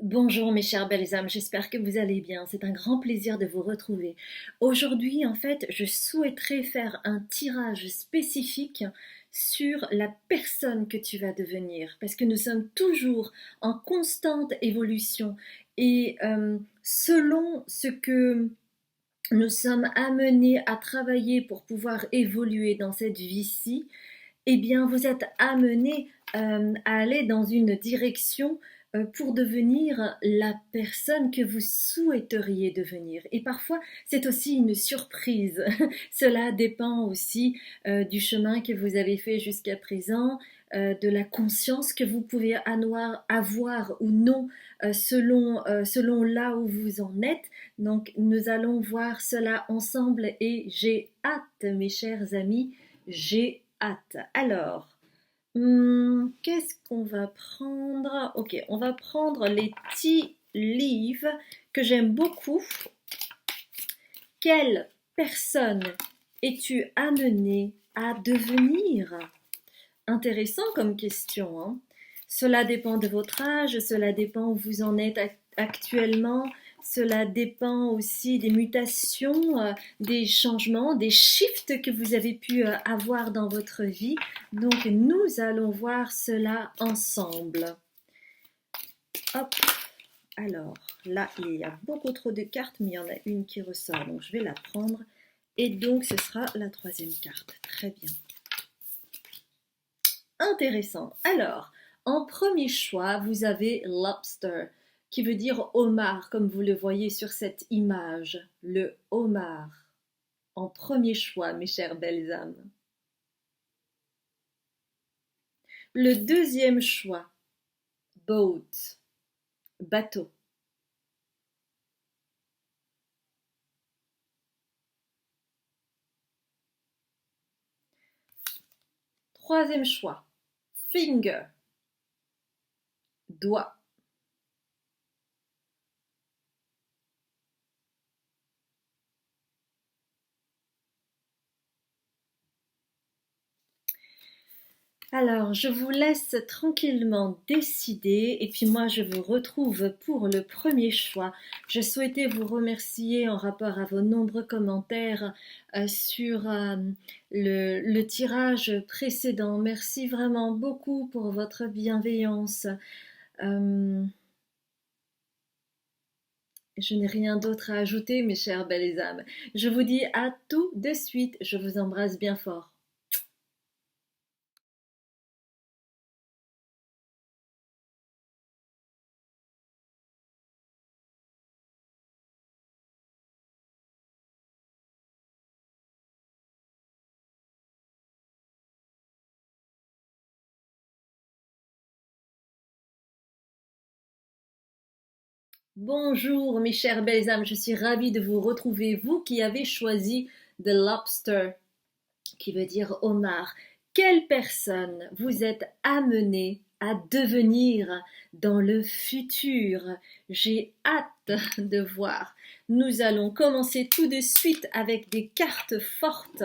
Bonjour mes chères belles âmes, j'espère que vous allez bien. C'est un grand plaisir de vous retrouver. Aujourd'hui, en fait, je souhaiterais faire un tirage spécifique sur la personne que tu vas devenir, parce que nous sommes toujours en constante évolution et selon ce que nous sommes amenés à travailler pour pouvoir évoluer dans cette vie-ci, eh bien, vous êtes amené à aller dans une direction pour devenir la personne que vous souhaiteriez devenir. Et parfois, c'est aussi une surprise. Cela dépend aussi du chemin que vous avez fait jusqu'à présent, de la conscience que vous pouvez avoir ou non selon là où vous en êtes. Donc, nous allons voir cela ensemble et j'ai hâte, mes chers amis, j'ai hâte. Alors, qu'est-ce qu'on va prendre? Ok, on va prendre les tea leaves que j'aime beaucoup. Quelle personne es-tu amené à devenir? Intéressant comme question, hein? Cela dépend de votre âge, cela dépend où vous en êtes actuellement, cela dépend aussi des mutations, des changements, des shifts que vous avez pu avoir dans votre vie. Donc nous allons voir cela ensemble. Hop, alors là il y a beaucoup trop de cartes, mais il y en a une qui ressort, donc je vais la prendre. Et donc ce sera la troisième carte. Très bien. Intéressant. Alors, en premier choix, vous avez lobster, qui veut dire homard, comme vous le voyez sur cette image. Le homard. En premier choix, mes chères belles âmes. Le deuxième choix, boat, bateau. Troisième choix, finger, doigt. Alors, je vous laisse tranquillement décider et puis moi je vous retrouve pour le premier choix. Je souhaitais vous remercier en rapport à vos nombreux commentaires sur le tirage précédent. Merci vraiment beaucoup pour votre bienveillance. Euh, je n'ai rien d'autre à ajouter, mes chères belles âmes. Je vous dis à tout de suite. Je vous embrasse bien fort. Bonjour mes chères belles âmes, je suis ravie de vous retrouver, vous qui avez choisi The Lobster, qui veut dire homard. Quelle personne vous êtes amené à devenir dans le futur? J'ai hâte de voir. Nous allons commencer tout de suite avec des cartes fortes.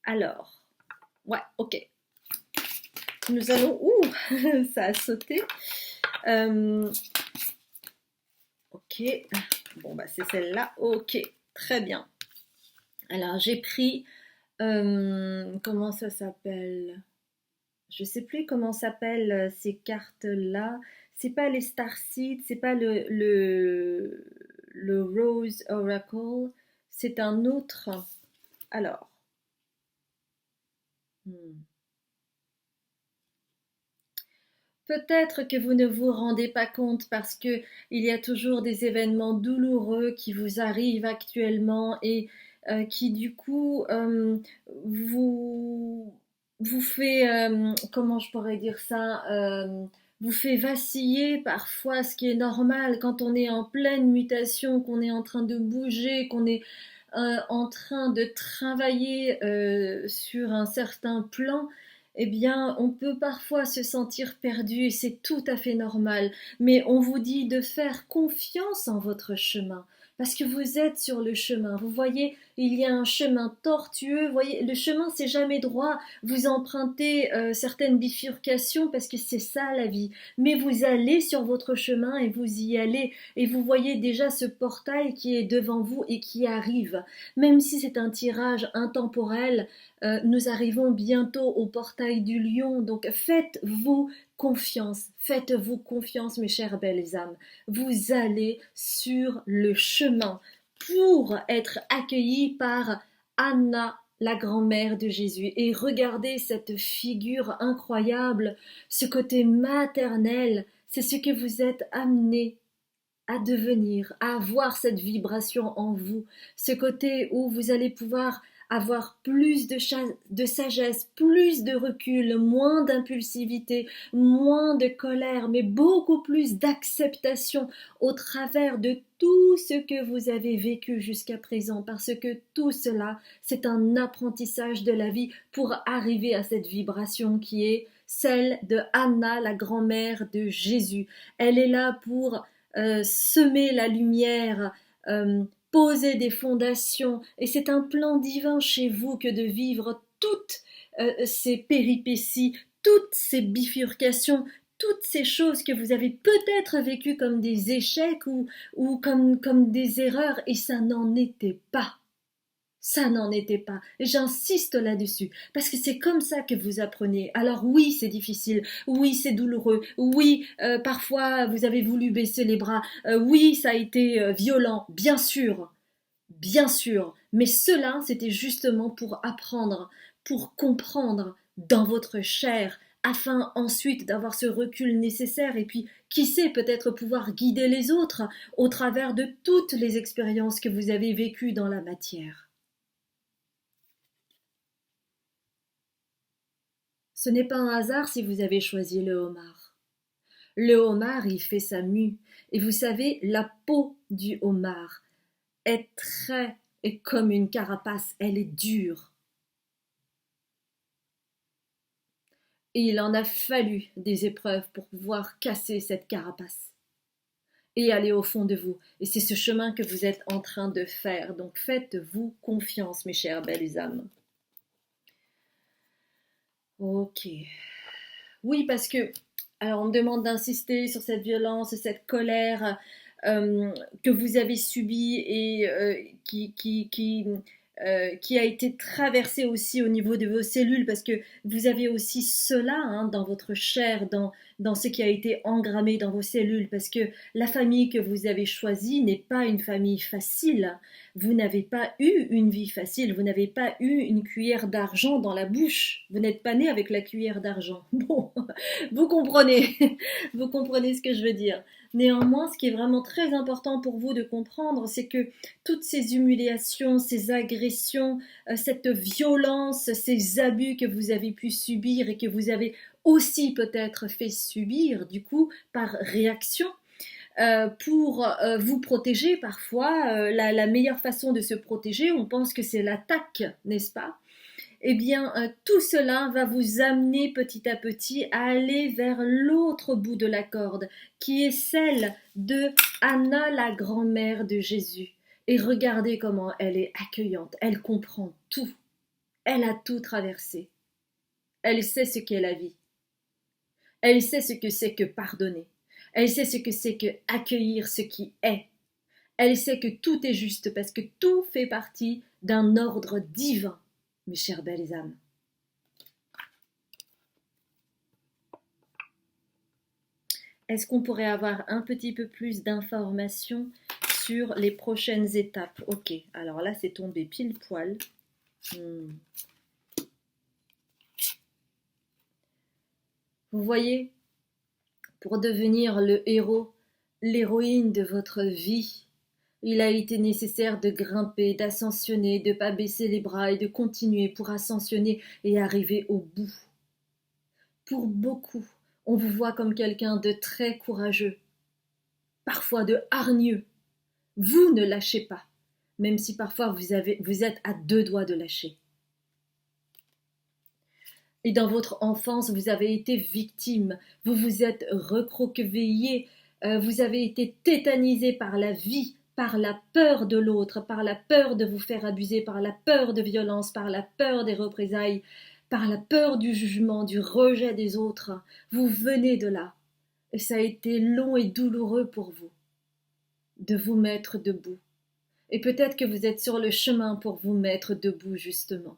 Alors, ouais, ok. Nous allons... Ouh, ça a sauté. Ok, bon bah c'est celle-là, ok, très bien. Alors j'ai pris, comment ça s'appelle? Je sais plus comment s'appellent ces cartes-là. C'est pas les Starseeds, c'est pas le Rose Oracle, c'est un autre. Alors, hmm. Peut-être que vous ne vous rendez pas compte parce que il y a toujours des événements douloureux qui vous arrivent actuellement et qui du coup vous vous fait comment je pourrais dire ça vous fait vaciller parfois, ce qui est normal quand on est en pleine mutation, qu'on est en train de bouger, qu'on est en train de travailler sur un certain plan, eh bien, on peut parfois se sentir perdu et c'est tout à fait normal. Mais on vous dit de faire confiance en votre chemin parce que vous êtes sur le chemin. Vous voyez, il y a un chemin tortueux. Vous voyez, le chemin, c'est jamais droit. Vous empruntez certaines bifurcations parce que c'est ça la vie. Mais vous allez sur votre chemin et vous y allez. Et vous voyez déjà ce portail qui est devant vous et qui arrive. Même si c'est un tirage intemporel, nous arrivons bientôt au portail du lion. Donc faites-vous confiance, mes chères belles âmes. Vous allez sur le chemin pour être accueillis par Anna, la grand-mère de Jésus. Et regardez cette figure incroyable, ce côté maternel, c'est ce que vous êtes amenés à devenir, à avoir cette vibration en vous, ce côté où vous allez pouvoir avoir plus de sagesse, plus de recul, moins d'impulsivité, moins de colère, mais beaucoup plus d'acceptation au travers de tout ce que vous avez vécu jusqu'à présent, parce que tout cela, c'est un apprentissage de la vie pour arriver à cette vibration qui est celle de Anna, la grand-mère de Jésus. Elle est là pour semer la lumière, poser des fondations, et c'est un plan divin chez vous que de vivre toutes ces péripéties, toutes ces bifurcations, toutes ces choses que vous avez peut-être vécues comme des échecs ou comme des erreurs, et ça n'en était pas. Ça n'en était pas. Et j'insiste là-dessus, parce que c'est comme ça que vous apprenez. Alors oui, c'est difficile, oui, c'est douloureux, oui, parfois vous avez voulu baisser les bras, oui, ça a été violent, bien sûr, mais cela, c'était justement pour apprendre, pour comprendre dans votre chair, afin ensuite d'avoir ce recul nécessaire et puis, qui sait, peut-être pouvoir guider les autres au travers de toutes les expériences que vous avez vécues dans la matière. Ce n'est pas un hasard si vous avez choisi le homard. Le homard, il fait sa mue. Et vous savez, la peau du homard est comme une carapace, elle est dure. Et il en a fallu des épreuves pour pouvoir casser cette carapace et aller au fond de vous. Et c'est ce chemin que vous êtes en train de faire. Donc faites-vous confiance, mes chères belles âmes. Ok. Oui, parce que, alors on me demande d'insister sur cette violence, cette colère que vous avez subie et qui a été traversée aussi au niveau de vos cellules, parce que vous avez aussi cela dans votre chair, dans ce qui a été engrammé dans vos cellules, parce que la famille que vous avez choisie n'est pas une famille facile. Vous n'avez pas eu une vie facile, vous n'avez pas eu une cuillère d'argent dans la bouche, vous n'êtes pas né avec la cuillère d'argent. Bon, vous comprenez, vous comprenez ce que je veux dire. Néanmoins, ce qui est vraiment très important pour vous de comprendre, c'est que toutes ces humiliations, ces agressions, cette violence, ces abus que vous avez pu subir et que vous avez aussi peut-être fait subir, du coup, par réaction, pour vous protéger parfois, la meilleure façon de se protéger, on pense que c'est l'attaque, n'est-ce pas? Eh bien, tout cela va vous amener petit à petit à aller vers l'autre bout de la corde, qui est celle de Anna, la grand-mère de Jésus. Et regardez comment elle est accueillante, elle comprend tout, elle a tout traversé, elle sait ce qu'est la vie, elle sait ce que c'est que pardonner, elle sait ce que c'est que accueillir ce qui est, elle sait que tout est juste parce que tout fait partie d'un ordre divin. Mes chères belles âmes. Est-ce qu'on pourrait avoir un petit peu plus d'informations sur les prochaines étapes? Ok, alors là c'est tombé pile poil. Vous voyez, pour devenir le héros, l'héroïne de votre vie, il a été nécessaire de grimper, d'ascensionner, de ne pas baisser les bras et de continuer pour ascensionner et arriver au bout. Pour beaucoup, on vous voit comme quelqu'un de très courageux, parfois de hargneux. Vous ne lâchez pas, même si parfois vous êtes à deux doigts de lâcher. Et dans votre enfance, vous avez été victime, vous vous êtes recroquevillé, vous avez été tétanisé par la vie, par la peur de l'autre, par la peur de vous faire abuser, par la peur de violence, par la peur des représailles, par la peur du jugement, du rejet des autres. Vous venez de là. Et ça a été long et douloureux pour vous de vous mettre debout. Et peut-être que vous êtes sur le chemin pour vous mettre debout, justement.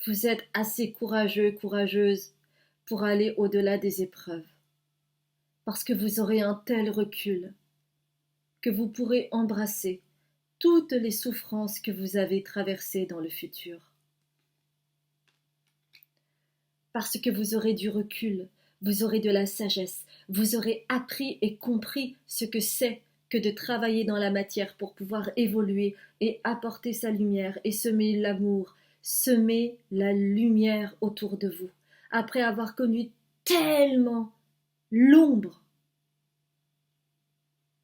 Vous êtes assez courageux, courageuse pour aller au-delà des épreuves. Parce que vous aurez un tel recul que vous pourrez embrasser toutes les souffrances que vous avez traversées dans le futur. Parce que vous aurez du recul, vous aurez de la sagesse, vous aurez appris et compris ce que c'est que de travailler dans la matière pour pouvoir évoluer et apporter sa lumière et semer l'amour, semer la lumière autour de vous. Après avoir connu tellement l'ombre,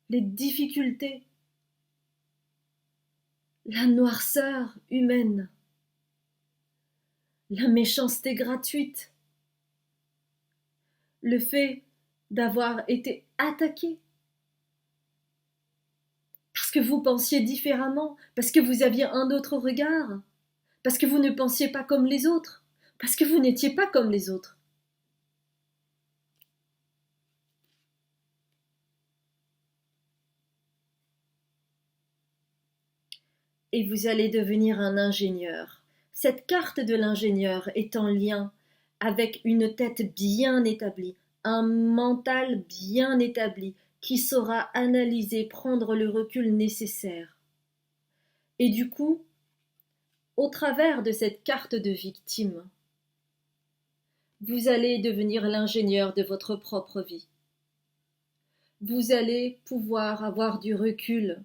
les difficultés, la noirceur humaine, la méchanceté gratuite, le fait d'avoir été attaqué parce que vous pensiez différemment, parce que vous aviez un autre regard, parce que vous ne pensiez pas comme les autres, parce que vous n'étiez pas comme les autres. Et vous allez devenir un ingénieur. Cette carte de l'ingénieur est en lien avec une tête bien établie, un mental bien établi qui saura analyser, prendre le recul nécessaire. Et du coup, au travers de cette carte de victime, vous allez devenir l'ingénieur de votre propre vie. Vous allez pouvoir avoir du recul.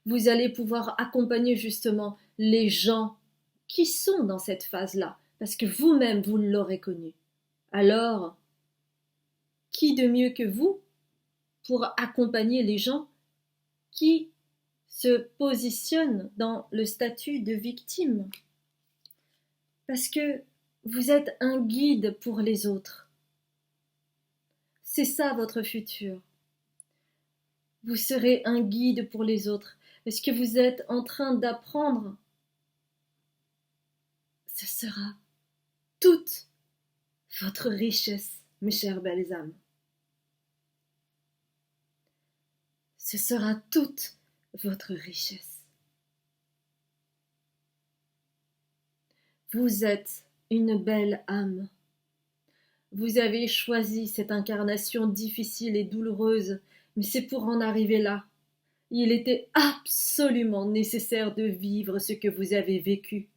Vous allez pouvoir accompagner justement les gens qui sont dans cette phase-là, parce que vous-même, vous l'aurez connu. Alors, qui de mieux que vous pour accompagner les gens qui se positionnent dans le statut de victime? Parce que vous êtes un guide pour les autres. C'est ça votre futur. Vous serez un guide pour les autres. Et ce que vous êtes en train d'apprendre, ce sera toute votre richesse, mes chères belles âmes. Ce sera toute votre richesse. Vous êtes une belle âme. Vous avez choisi cette incarnation difficile et douloureuse, mais c'est pour en arriver là. Il était absolument nécessaire de vivre ce que vous avez vécu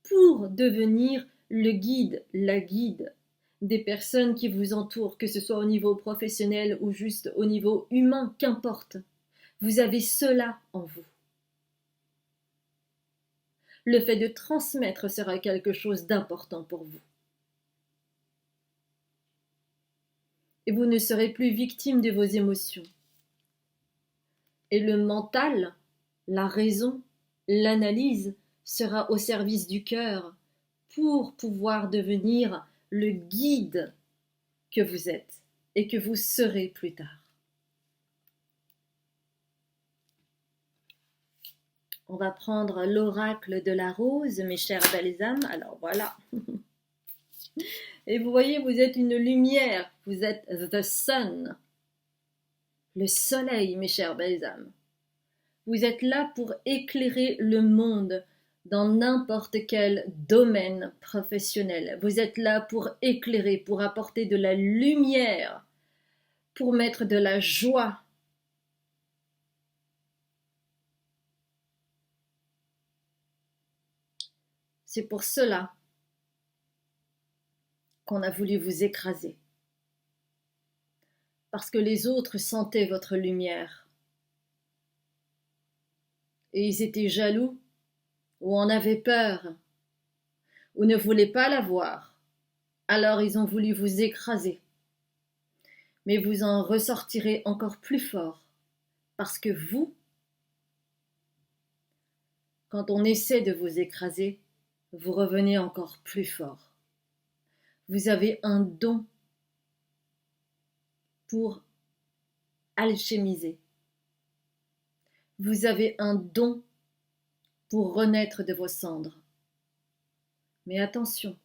pour devenir le guide, la guide des personnes qui vous entourent, que ce soit au niveau professionnel ou juste au niveau humain, qu'importe. Vous avez cela en vous. Le fait de transmettre sera quelque chose d'important pour vous. Et vous ne serez plus victime de vos émotions. Et le mental, la raison, l'analyse sera au service du cœur pour pouvoir devenir le guide que vous êtes et que vous serez plus tard. On va prendre l'oracle de la rose, mes chères belles âmes. Alors voilà. Et vous voyez, vous êtes une lumière. Vous êtes the sun. Le soleil, mes chères belles âmes. Vous êtes là pour éclairer le monde dans n'importe quel domaine professionnel. Vous êtes là pour éclairer, pour apporter de la lumière, pour mettre de la joie. C'est pour cela qu'on a voulu vous écraser. Parce que les autres sentaient votre lumière. Et ils étaient jaloux, ou en avaient peur, ou ne voulaient pas la voir. Alors ils ont voulu vous écraser. Mais vous en ressortirez encore plus fort. Parce que vous, quand on essaie de vous écraser, vous revenez encore plus fort. Vous avez un don pour alchimisé. Vous avez un don pour renaître de vos cendres. Mais attention,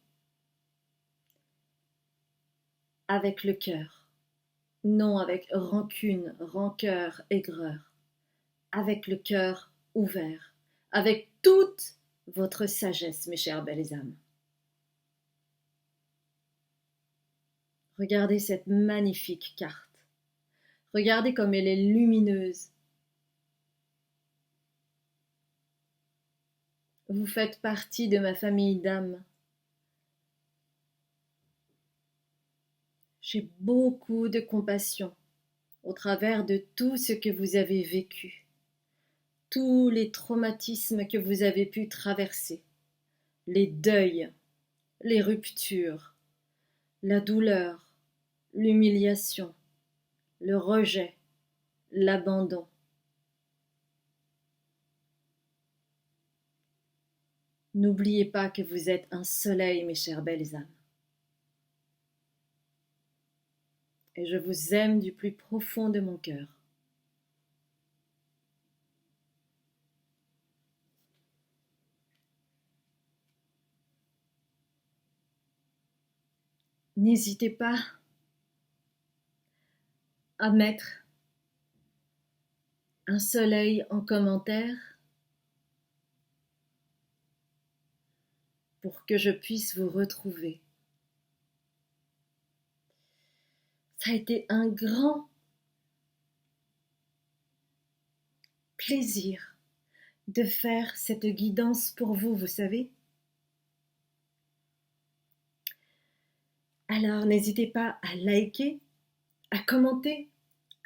avec le cœur, non avec rancune, rancœur, aigreur, avec le cœur ouvert, avec toute votre sagesse, mes chères belles âmes. Regardez cette magnifique carte. Regardez comme elle est lumineuse. Vous faites partie de ma famille d'âmes. J'ai beaucoup de compassion au travers de tout ce que vous avez vécu, tous les traumatismes que vous avez pu traverser, les deuils, les ruptures, la douleur, l'humiliation, le rejet, l'abandon. N'oubliez pas que vous êtes un soleil, mes chères belles âmes. Et je vous aime du plus profond de mon cœur. N'hésitez pas à mettre un soleil en commentaire pour que je puisse vous retrouver. Ça a été un grand plaisir de faire cette guidance pour vous, vous savez. Alors n'hésitez pas à liker, à commenter,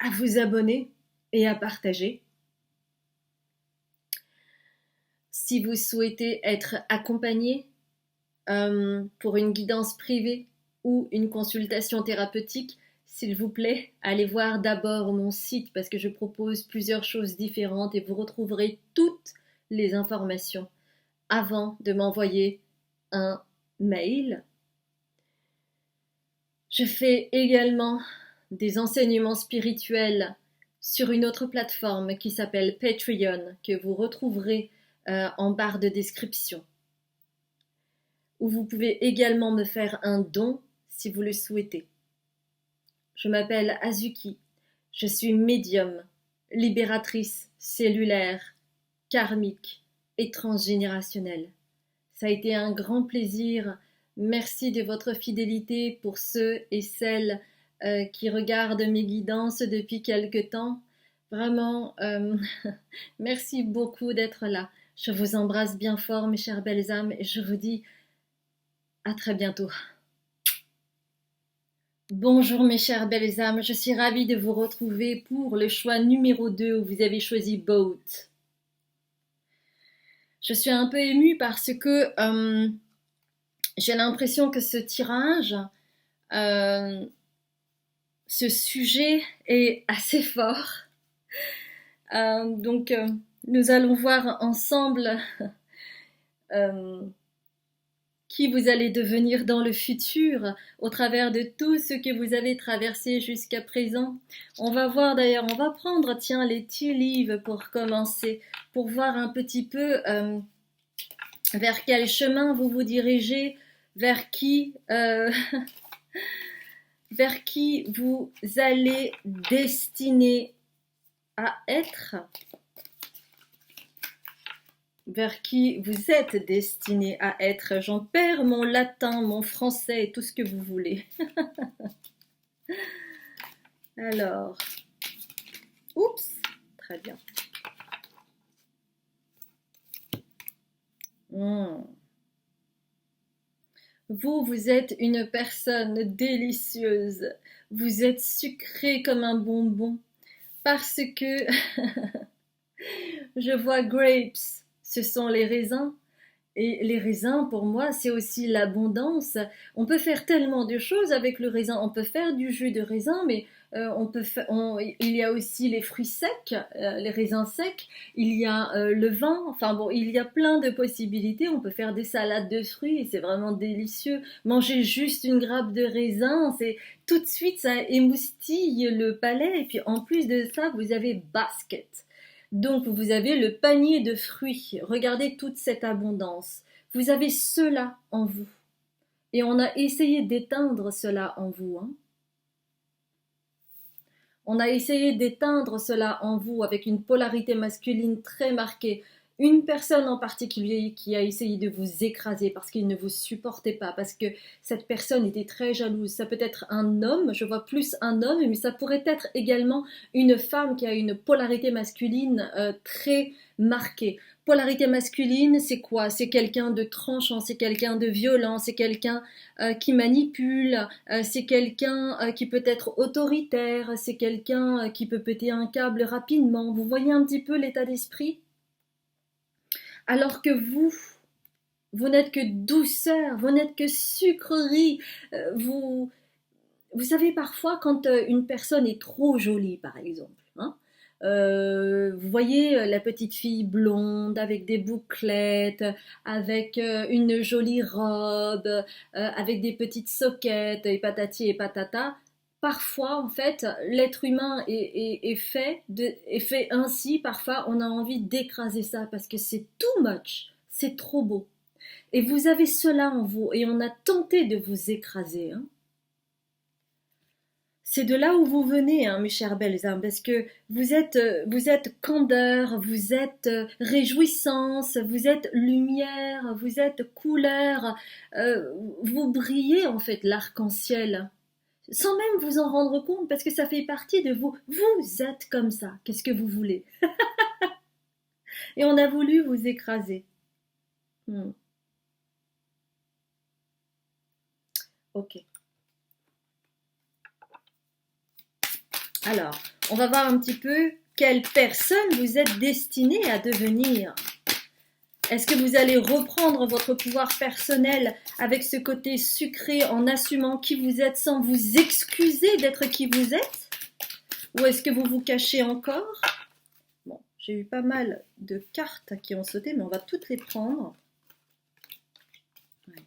à vous abonner et à partager. Si vous souhaitez être accompagné pour une guidance privée ou une consultation thérapeutique, s'il vous plaît, allez voir d'abord mon site parce que je propose plusieurs choses différentes et vous retrouverez toutes les informations avant de m'envoyer un mail. Je fais également des enseignements spirituels sur une autre plateforme qui s'appelle Patreon, que vous retrouverez en barre de description, où vous pouvez également me faire un don si vous le souhaitez. Je m'appelle Azuki, je suis médium, libératrice cellulaire, karmique et transgénérationnelle. Ça a été un grand plaisir. Merci de votre fidélité pour ceux et celles qui regardent mes guidances depuis quelque temps. Vraiment, merci beaucoup d'être là. Je vous embrasse bien fort, mes chères belles âmes, et je vous dis à très bientôt. Bonjour mes chères belles âmes, je suis ravie de vous retrouver pour le choix numéro 2 où vous avez choisi Boat. Je suis un peu émue parce que j'ai l'impression que ce tirage, ce sujet est assez fort. Donc nous allons voir ensemble qui vous allez devenir dans le futur au travers de tout ce que vous avez traversé jusqu'à présent. On va voir d'ailleurs, on va prendre les tea leaves pour commencer, pour voir un petit peu vers quel chemin vous vous dirigez, vers qui vous allez destiner à être, vers qui vous êtes destiné à être. J'en perds mon latin, mon français et tout ce que vous voulez. Alors, oups, très bien. Vous êtes une personne délicieuse. Vous êtes sucré comme un bonbon. Parce que je vois grapes, ce sont les raisins. Et les raisins, pour moi, c'est aussi l'abondance. On peut faire tellement de choses avec le raisin. On peut faire du jus de raisin, mais Il y a aussi les fruits secs, les raisins secs, il y a le vin, enfin bon, il y a plein de possibilités. On peut faire des salades de fruits et c'est vraiment délicieux. Manger juste une grappe de raisin, c'est tout de suite ça émoustille le palais. Et puis en plus de ça, vous avez basket. Donc vous avez le panier de fruits. Regardez toute cette abondance. Vous avez cela en vous. Et on a essayé d'éteindre cela en vous, hein. On a essayé d'éteindre cela en vous avec une polarité masculine très marquée. Une personne en particulier qui a essayé de vous écraser parce qu'il ne vous supportait pas, parce que cette personne était très jalouse. Ça peut être un homme, je vois plus un homme, mais ça pourrait être également une femme qui a une polarité masculine très marquée. Polarité masculine, c'est quoi? C'est quelqu'un de tranchant, c'est quelqu'un de violent, c'est quelqu'un qui manipule, c'est quelqu'un qui peut être autoritaire, c'est quelqu'un qui peut péter un câble rapidement. Vous voyez un petit peu l'état d'esprit? Alors que vous n'êtes que douceur, vous n'êtes que sucrerie. Vous, vous savez parfois quand une personne est trop jolie, par exemple, hein, vous voyez la petite fille blonde avec des bouclettes, avec une jolie robe, avec des petites soquettes et patati et patata. Parfois, en fait, l'être humain est fait ainsi. Parfois, on a envie d'écraser ça parce que c'est too much, c'est trop beau. Et vous avez cela en vous et on a tenté de vous écraser, hein. C'est de là où vous venez, hein, mes chères belles âmes, parce que vous êtes candeur, vous êtes réjouissance, vous êtes lumière, vous êtes couleur, vous brillez en fait l'arc-en-ciel, sans même vous en rendre compte, parce que ça fait partie de vous. Vous êtes comme ça, qu'est-ce que vous voulez? Et on a voulu vous écraser. Hmm. Ok. Alors, on va voir un petit peu quelle personne vous êtes destiné à devenir. Est-ce que vous allez reprendre votre pouvoir personnel avec ce côté sucré en assumant qui vous êtes sans vous excuser d'être qui vous êtes? Ou est-ce que vous vous cachez encore? Bon, j'ai eu pas mal de cartes qui ont sauté, mais on va toutes les prendre. Ouais,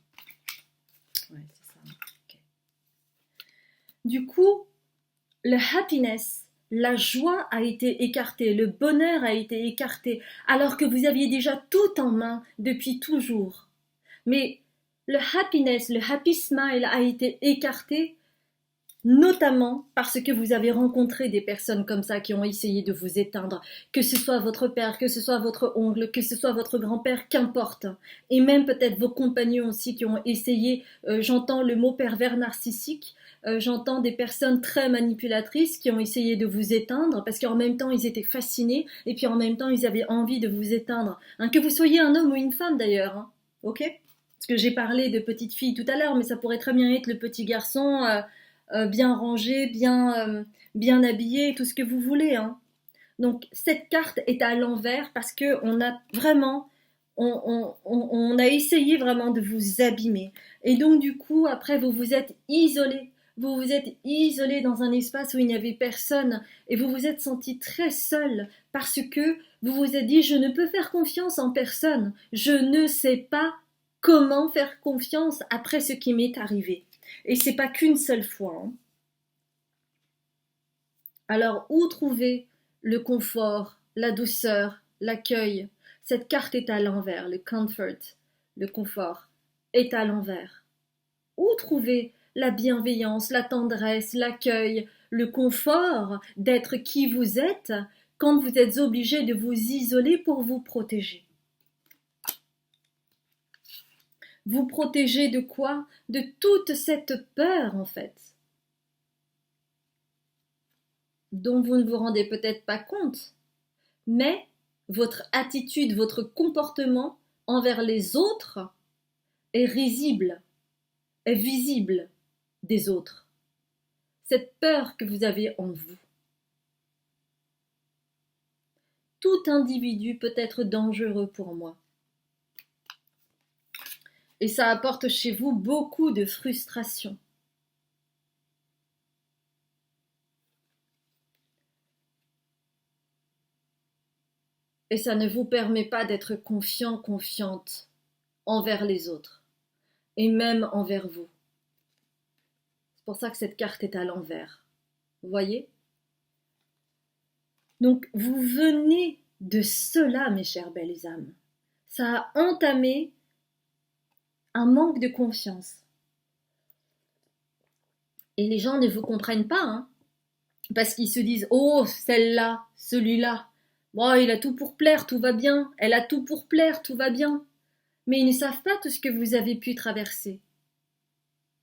ouais, c'est ça. Okay. Du coup, le happiness, la joie a été écartée, le bonheur a été écarté, alors que vous aviez déjà tout en main depuis toujours. Mais le happiness, le happy smile a été écarté, notamment parce que vous avez rencontré des personnes comme ça qui ont essayé de vous éteindre, que ce soit votre père, que ce soit votre oncle, que ce soit votre grand-père, qu'importe. Et même peut-être vos compagnons aussi qui ont essayé, j'entends le mot pervers narcissique, j'entends des personnes très manipulatrices qui ont essayé de vous éteindre parce qu'en même temps ils étaient fascinés et puis en même temps ils avaient envie de vous éteindre. Hein, que vous soyez un homme ou une femme d'ailleurs, hein, ok? Parce que j'ai parlé de petite fille tout à l'heure, mais ça pourrait très bien être le petit garçon bien rangé, bien habillé, tout ce que vous voulez, hein. Donc cette carte est à l'envers parce que on a vraiment, on a essayé vraiment de vous abîmer. Et donc du coup, après, vous vous êtes isolé. Vous vous êtes isolé dans un espace où il n'y avait personne et vous vous êtes senti très seul parce que vous vous êtes dit je ne peux faire confiance en personne. Je ne sais pas comment faire confiance après ce qui m'est arrivé. Et c'est pas qu'une seule fois, hein. Alors où trouver le confort, la douceur, l'accueil? Cette carte est à l'envers, le comfort, le confort est à l'envers. Où trouver la bienveillance, la tendresse, l'accueil, le confort d'être qui vous êtes quand vous êtes obligé de vous isoler pour vous protéger? Vous protéger de quoi? De toute cette peur en fait, dont vous ne vous rendez peut-être pas compte, mais votre attitude, votre comportement envers les autres est risible, est visible des autres. Cette peur que vous avez en vous. Tout individu peut être dangereux pour moi. Et ça apporte chez vous beaucoup de frustration. Et ça ne vous permet pas d'être confiant, confiante envers les autres, et même envers vous. C'est pour ça que cette carte est à l'envers. Vous voyez? Donc, vous venez de cela, mes chères belles âmes. Ça a entamé un manque de confiance. Et les gens ne vous comprennent pas, hein, parce qu'ils se disent « Oh, celle-là, celui-là, bon, il a tout pour plaire, tout va bien. Elle a tout pour plaire, tout va bien. » Mais ils ne savent pas tout ce que vous avez pu traverser.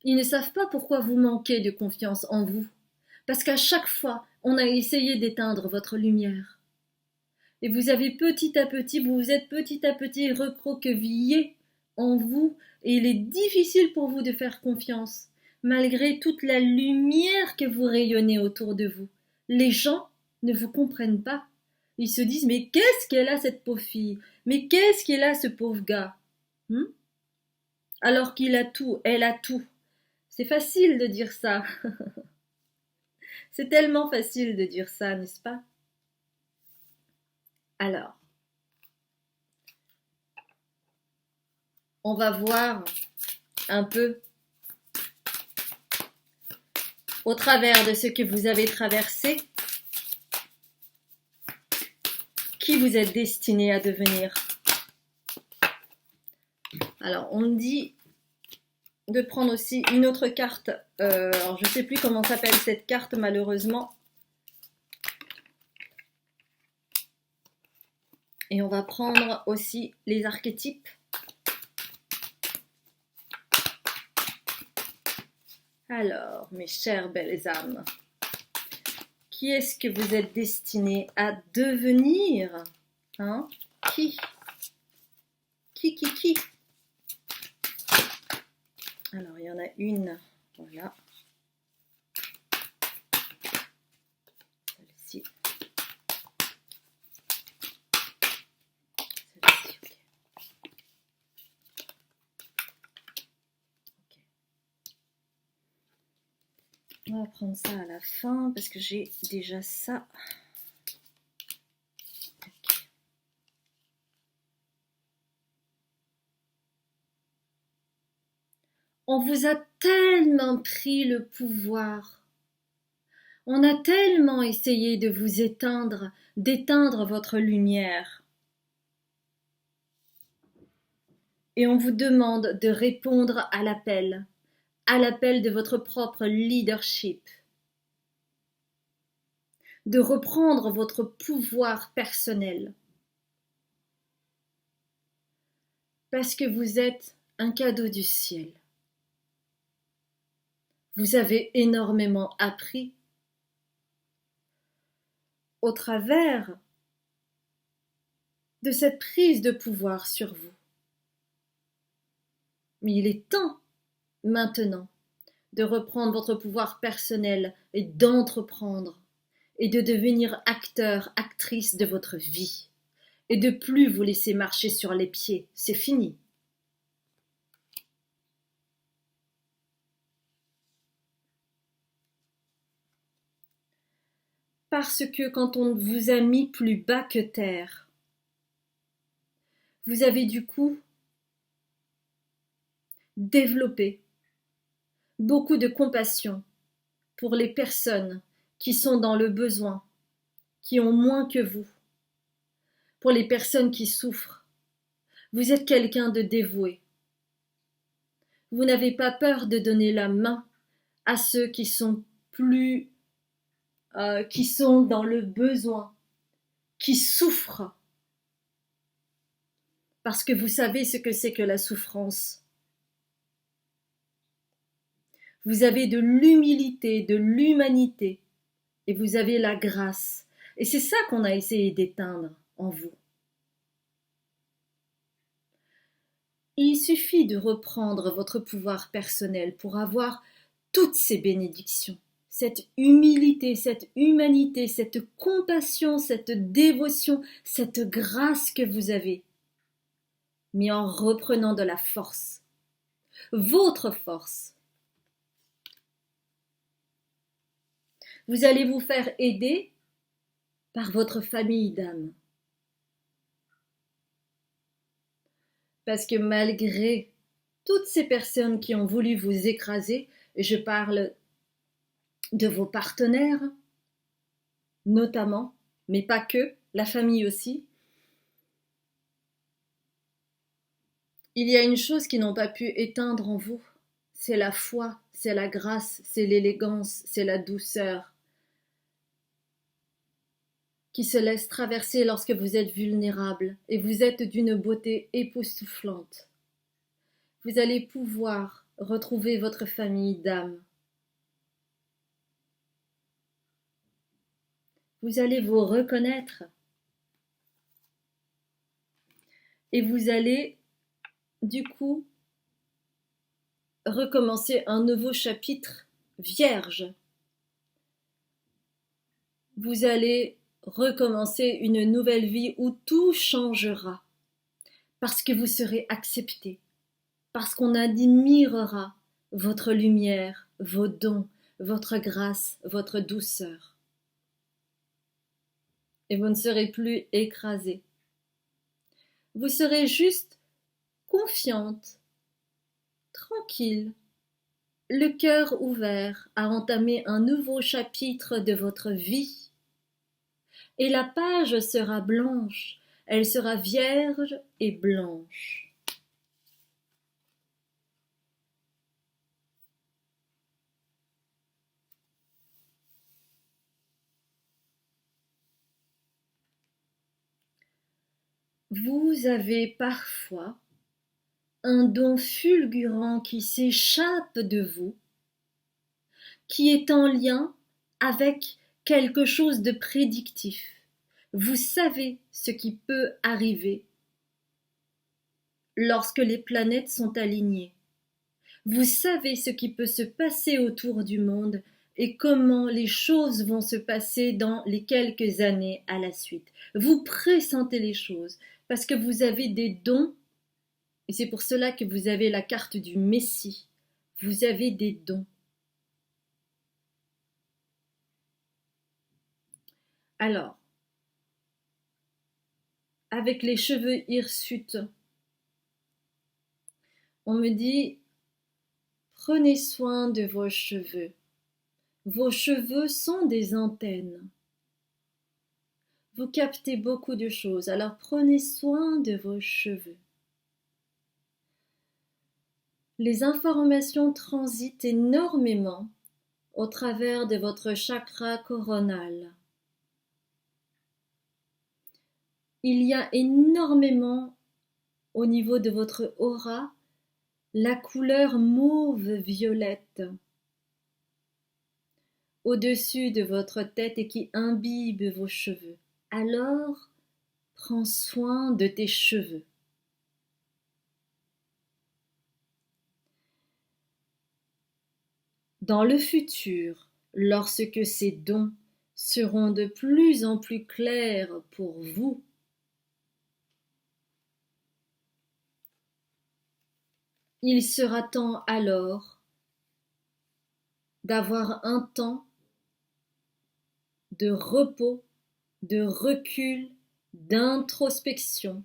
Ils ne savent pas pourquoi vous manquez de confiance en vous. Parce qu'à chaque fois, on a essayé d'éteindre votre lumière. Et vous avez petit à petit, vous vous êtes petit à petit recroquevillé en vous, et il est difficile pour vous de faire confiance, malgré toute la lumière que vous rayonnez autour de vous. Les gens ne vous comprennent pas. Ils se disent « Mais qu'est-ce qu'elle a cette pauvre fille? Mais qu'est-ce qu'elle a ce pauvre gars ?» Alors qu'il a tout, elle a tout. C'est facile de dire ça. C'est tellement facile de dire ça, n'est-ce pas? Alors, on va voir un peu au travers de ce que vous avez traversé, qui vous êtes destiné à devenir. Alors, on me dit de prendre aussi une autre carte. Alors, je ne sais plus comment s'appelle cette carte, malheureusement. Et on va prendre aussi les archétypes. Alors, mes chères belles âmes, qui est-ce que vous êtes destiné à devenir? Hein? Qui? Qui? Alors, il y en a une, voilà. Celle-ci. Celle-ci, ok. On va prendre ça à la fin parce que j'ai déjà ça. Okay. On vous a tellement pris le pouvoir. On a tellement essayé de vous éteindre, d'éteindre votre lumière. Et on vous demande de répondre à l'appel de votre propre leadership, de reprendre votre pouvoir personnel. Parce que vous êtes un cadeau du ciel. Vous avez énormément appris au travers de cette prise de pouvoir sur vous. Mais il est temps, maintenant, de reprendre votre pouvoir personnel et d'entreprendre et de devenir acteur, actrice de votre vie et de plus vous laisser marcher sur les pieds. C'est fini. Parce que quand on vous a mis plus bas que terre, vous avez du coup développé beaucoup de compassion pour les personnes qui sont dans le besoin, qui ont moins que vous, pour les personnes qui souffrent. Vous êtes quelqu'un de dévoué. Vous n'avez pas peur de donner la main à ceux qui sont qui sont dans le besoin, qui souffrent, parce que vous savez ce que c'est que la souffrance. Vous avez de l'humilité, de l'humanité, et vous avez la grâce. Et c'est ça qu'on a essayé d'éteindre en vous. Il suffit de reprendre votre pouvoir personnel pour avoir toutes ces bénédictions, cette humilité, cette humanité, cette compassion, cette dévotion, cette grâce que vous avez, mais en reprenant de la force, votre force. Vous allez vous faire aider par votre famille d'âme. Parce que malgré toutes ces personnes qui ont voulu vous écraser, et je parle de vos partenaires, notamment, mais pas que, la famille aussi, il y a une chose qu'ils n'ont pas pu éteindre en vous, c'est la foi, c'est la grâce, c'est l'élégance, c'est la douceur qui se laisse traverser lorsque vous êtes vulnérable et vous êtes d'une beauté époustouflante. Vous allez pouvoir retrouver votre famille d'âme. Vous allez vous reconnaître et vous allez, du coup, recommencer un nouveau chapitre vierge. Vous allez recommencer une nouvelle vie où tout changera parce que vous serez accepté, parce qu'on admirera votre lumière, vos dons, votre grâce, votre douceur. Et vous ne serez plus écrasé. Vous serez juste confiante, tranquille, le cœur ouvert à entamer un nouveau chapitre de votre vie. Et la page sera blanche, elle sera vierge et blanche. Vous avez parfois un don fulgurant qui s'échappe de vous, qui est en lien avec quelque chose de prédictif. Vous savez ce qui peut arriver lorsque les planètes sont alignées. Vous savez ce qui peut se passer autour du monde et comment les choses vont se passer dans les quelques années à la suite. Vous pressentez les choses parce que vous avez des dons et c'est pour cela que vous avez la carte du Messie. Vous avez des dons. Alors, avec les cheveux hirsutes, on me dit, prenez soin de vos cheveux. Vos cheveux sont des antennes. Vous captez beaucoup de choses, alors prenez soin de vos cheveux. Les informations transitent énormément au travers de votre chakra coronal. Il y a énormément au niveau de votre aura la couleur mauve-violette au-dessus de votre tête et qui imbibe vos cheveux. Alors, prends soin de tes cheveux. Dans le futur, lorsque ces dons seront de plus en plus clairs pour vous, il sera temps alors d'avoir un temps de repos, de recul, d'introspection,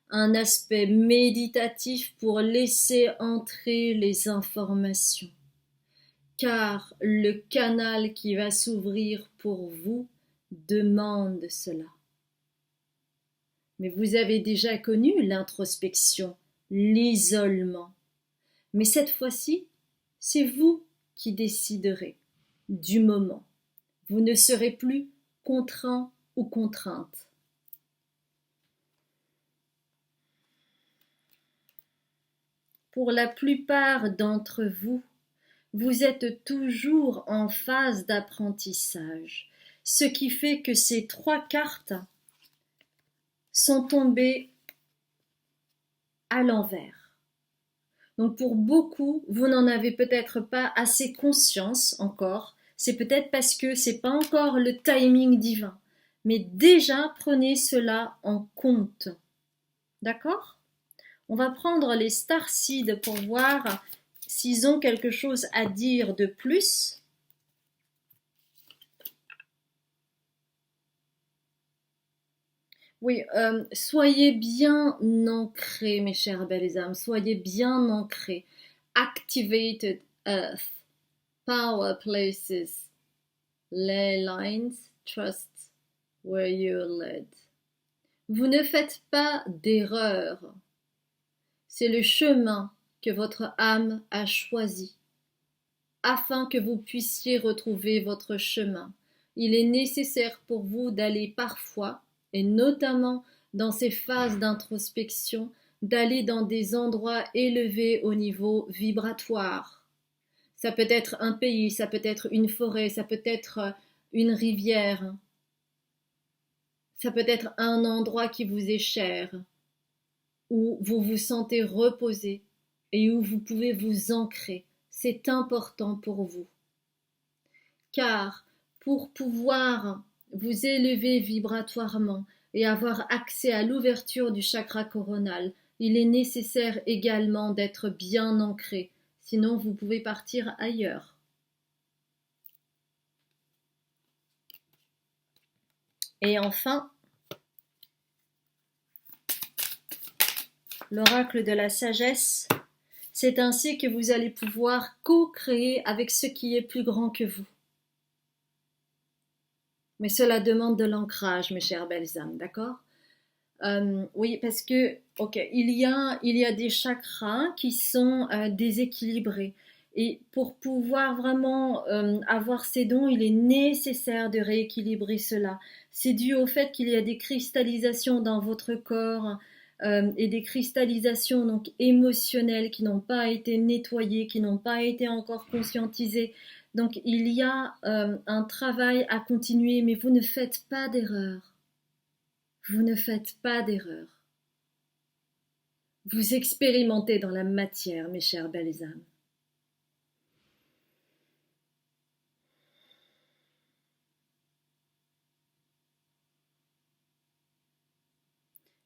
un aspect méditatif pour laisser entrer les informations, car le canal qui va s'ouvrir pour vous demande cela. Mais vous avez déjà connu l'introspection, l'isolement. Mais cette fois-ci, c'est vous qui déciderez du moment. Vous ne serez plus contraint ou contrainte. Pour la plupart d'entre vous, vous êtes toujours en phase d'apprentissage, ce qui fait que ces 3 cartes sont tombées à l'envers. Donc pour beaucoup, vous n'en avez peut-être pas assez conscience encore. C'est peut-être parce que c'est pas encore le timing divin. Mais déjà, prenez cela en compte. D'accord ? On va prendre les starseeds pour voir s'ils ont quelque chose à dire de plus. Oui, soyez bien ancrés, mes chères belles âmes, soyez bien ancrés. Activated earth, power places, ley lines, trust where you're led. Vous ne faites pas d'erreur. C'est le chemin que votre âme a choisi afin que vous puissiez retrouver votre chemin. Il est nécessaire pour vous d'aller parfois, et notamment dans ces phases d'introspection, d'aller dans des endroits élevés au niveau vibratoire. Ça peut être un pays, ça peut être une forêt, ça peut être une rivière, ça peut être un endroit qui vous est cher, où vous vous sentez reposé et où vous pouvez vous ancrer. C'est important pour vous. Car pour pouvoir vous élever vibratoirement et avoir accès à l'ouverture du chakra coronal, il est nécessaire également d'être bien ancré, sinon vous pouvez partir ailleurs. Et enfin, l'oracle de la sagesse, c'est ainsi que vous allez pouvoir co-créer avec ce qui est plus grand que vous. Mais cela demande de l'ancrage, mes chères belles âmes, d'accord? Oui, parce que, ok, il y a des chakras qui sont déséquilibrés. Et pour pouvoir vraiment avoir ces dons, il est nécessaire de rééquilibrer cela. C'est dû au fait qu'il y a des cristallisations dans votre corps et des cristallisations donc émotionnelles qui n'ont pas été nettoyées, qui n'ont pas été encore conscientisées. Donc il y a un travail à continuer, mais vous ne faites pas d'erreur. Vous ne faites pas d'erreur. Vous expérimentez dans la matière, mes chères belles âmes.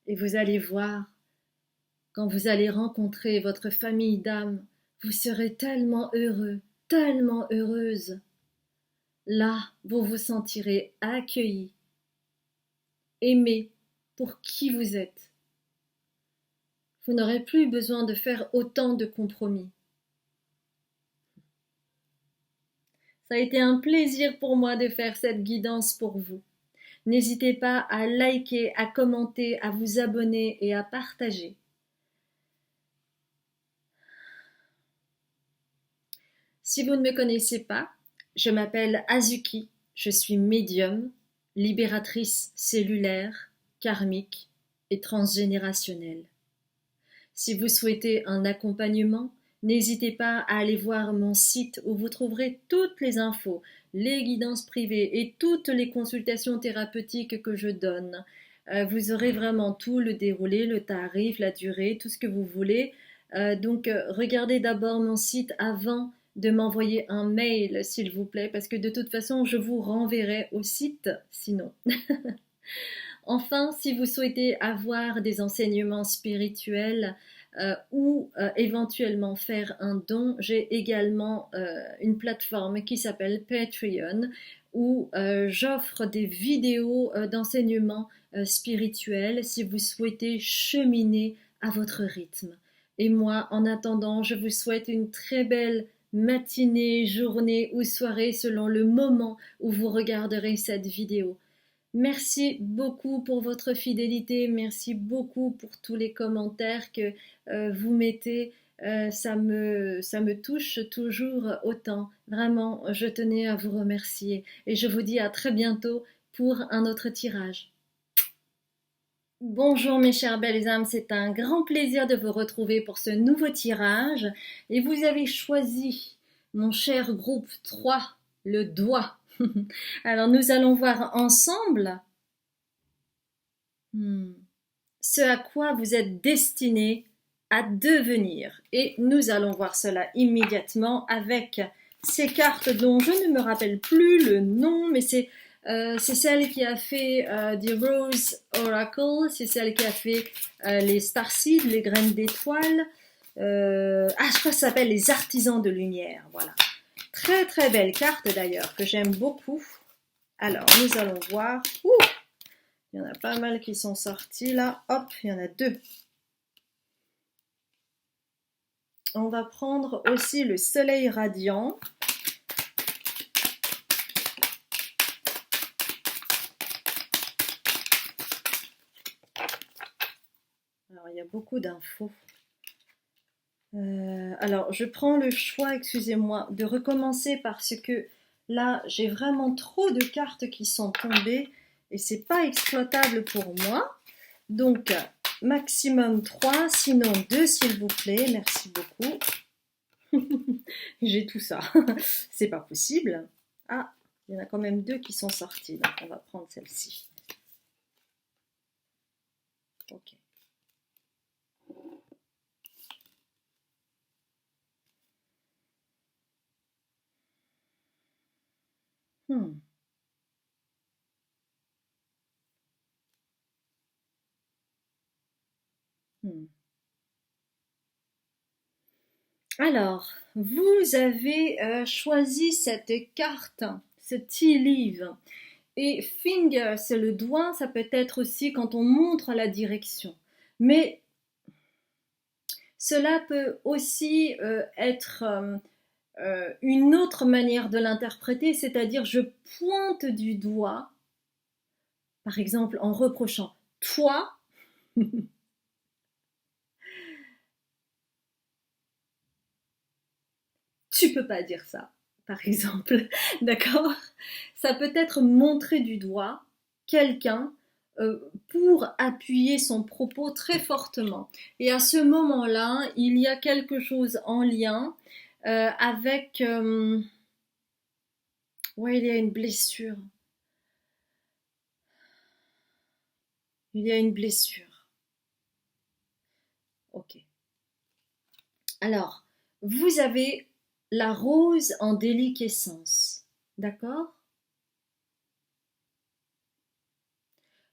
Et vous allez voir, quand vous allez rencontrer votre famille d'âmes, vous serez tellement heureux, tellement heureuse. Là, vous vous sentirez accueilli, aimé pour qui vous êtes. Vous n'aurez plus besoin de faire autant de compromis. Ça a été un plaisir pour moi de faire cette guidance pour vous. N'hésitez pas à liker, à commenter, à vous abonner et à partager. Si vous ne me connaissez pas, je m'appelle Azuki, je suis médium, libératrice cellulaire, karmique et transgénérationnelle. Si vous souhaitez un accompagnement, n'hésitez pas à aller voir mon site où vous trouverez toutes les infos, les guidances privées et toutes les consultations thérapeutiques que je donne. Vous aurez vraiment tout, le déroulé, le tarif, la durée, tout ce que vous voulez. Donc regardez d'abord mon site avant de m'envoyer un mail, s'il vous plaît, parce que de toute façon, je vous renverrai au site sinon. Enfin, si vous souhaitez avoir des enseignements spirituels ou éventuellement faire un don, j'ai également une plateforme qui s'appelle Patreon où j'offre des vidéos d'enseignements spirituels si vous souhaitez cheminer à votre rythme. Et moi, en attendant, je vous souhaite une très belle matinée, journée ou soirée selon le moment où vous regarderez cette vidéo. Merci beaucoup pour votre fidélité, merci beaucoup pour tous les commentaires que vous mettez. Ça me touche toujours autant. Vraiment, je tenais à vous remercier. Et je vous dis à très bientôt pour un autre tirage. Bonjour mes chères belles âmes, c'est un grand plaisir de vous retrouver pour ce nouveau tirage. Et vous avez choisi, mon cher groupe 3, le doigt. Alors nous allons voir ensemble ce à quoi vous êtes destiné à devenir. Et nous allons voir cela immédiatement avec ces cartes dont je ne me rappelle plus le nom, mais c'est celle qui a fait The Rose Oracle, c'est celle qui a fait les Starseeds, les graines d'étoiles. Je crois que ça s'appelle les Artisans de Lumière, voilà. Très très belle carte d'ailleurs, que j'aime beaucoup. Alors, nous allons voir. Il y en a pas mal qui sont sortis là. Hop, il y en a 2. On va prendre aussi le soleil radiant. Alors, il y a beaucoup d'infos. Alors, je prends le choix, excusez-moi, de recommencer parce que là, j'ai vraiment trop de cartes qui sont tombées et c'est pas exploitable pour moi. Donc, maximum 3, sinon 2 s'il vous plaît, merci beaucoup. J'ai tout ça, c'est pas possible. Ah, il y en a quand même 2 qui sont sortis, donc on va prendre celle-ci. Ok. Hmm. Hmm. Alors, vous avez choisi cette carte, ce tea leaf. Et finger, c'est le doigt, ça peut être aussi quand on montre la direction. Mais cela peut aussi être une autre manière de l'interpréter, c'est-à-dire je pointe du doigt, par exemple en reprochant toi, tu peux pas dire ça, par exemple, d'accord? Ça peut être montrer du doigt quelqu'un pour appuyer son propos très fortement. Et à ce moment-là, il y a quelque chose en lien avec... ouais, il y a une blessure. Il y a une blessure. Ok. Alors, vous avez la rose en déliquescence. D'accord?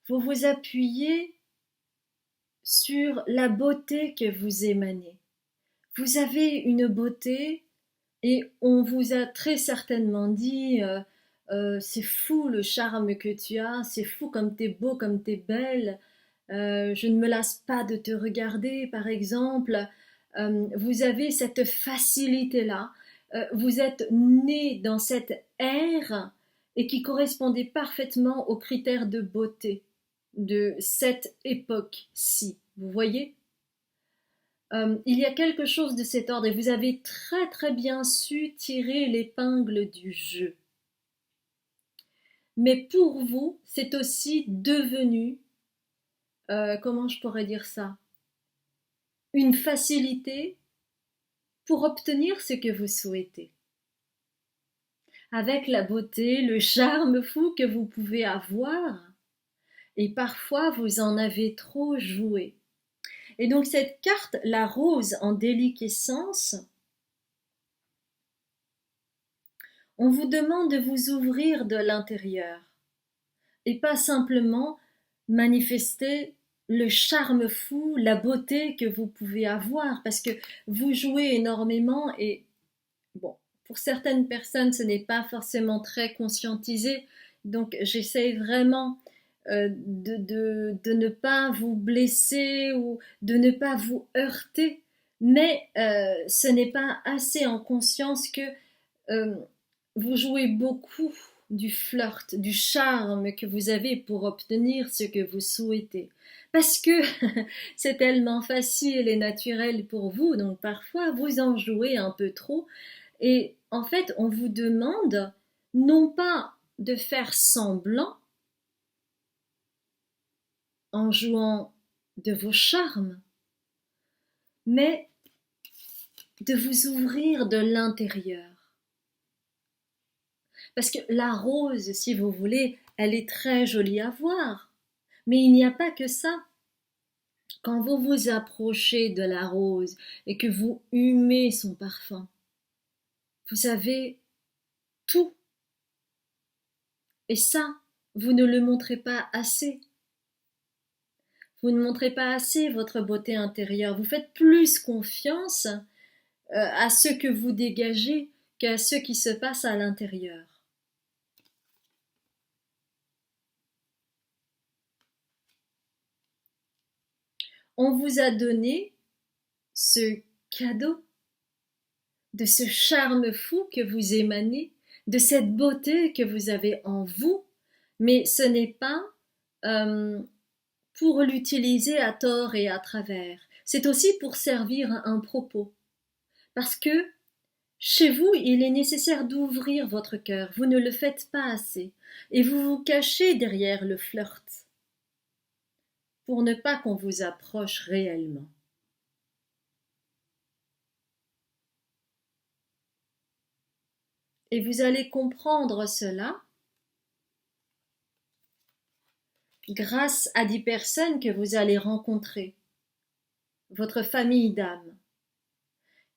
Vous vous appuyez sur la beauté que vous émanez. Vous avez une beauté et on vous a très certainement dit c'est fou le charme que tu as, c'est fou comme t'es beau, comme t'es belle. Je ne me lasse pas de te regarder, par exemple. Vous avez cette facilité-là. Vous êtes né dans cette ère et qui correspondait parfaitement aux critères de beauté de cette époque-ci. Vous voyez? Il y a quelque chose de cet ordre et vous avez très très bien su tirer l'épingle du jeu. Mais pour vous, c'est aussi devenu, comment je pourrais dire ça, une facilité pour obtenir ce que vous souhaitez. Avec la beauté, le charme fou que vous pouvez avoir, et parfois vous en avez trop joué. Et donc cette carte, la rose en déliquescence, on vous demande de vous ouvrir de l'intérieur et pas simplement manifester le charme fou, la beauté que vous pouvez avoir parce que vous jouez énormément et bon, pour certaines personnes ce n'est pas forcément très conscientisé, donc j'essaie vraiment de ne pas vous blesser ou de ne pas vous heurter, mais ce n'est pas assez en conscience que euh, vous jouez beaucoup du flirt, du charme que vous avez pour obtenir ce que vous souhaitez. Parce que c'est tellement facile et naturel pour vous, donc parfois vous en jouez un peu trop. Et en fait, on vous demande non pas de faire semblant en jouant de vos charmes, mais de vous ouvrir de l'intérieur. Parce que la rose, si vous voulez, elle est très jolie à voir. Mais il n'y a pas que ça. Quand vous vous approchez de la rose et que vous humez son parfum, vous avez tout. Et ça, vous ne le montrez pas assez. Vous ne montrez pas assez votre beauté intérieure. Vous faites plus confiance à ce que vous dégagez qu'à ce qui se passe à l'intérieur. On vous a donné ce cadeau de ce charme fou que vous émanez, de cette beauté que vous avez en vous, mais ce n'est pas pour l'utiliser à tort et à travers. C'est aussi pour servir un propos. Parce que chez vous, il est nécessaire d'ouvrir votre cœur. Vous ne le faites pas assez. Et vous vous cachez derrière le flirt pour ne pas qu'on vous approche réellement. Et vous allez comprendre cela grâce à des personnes que vous allez rencontrer, votre famille d'âme,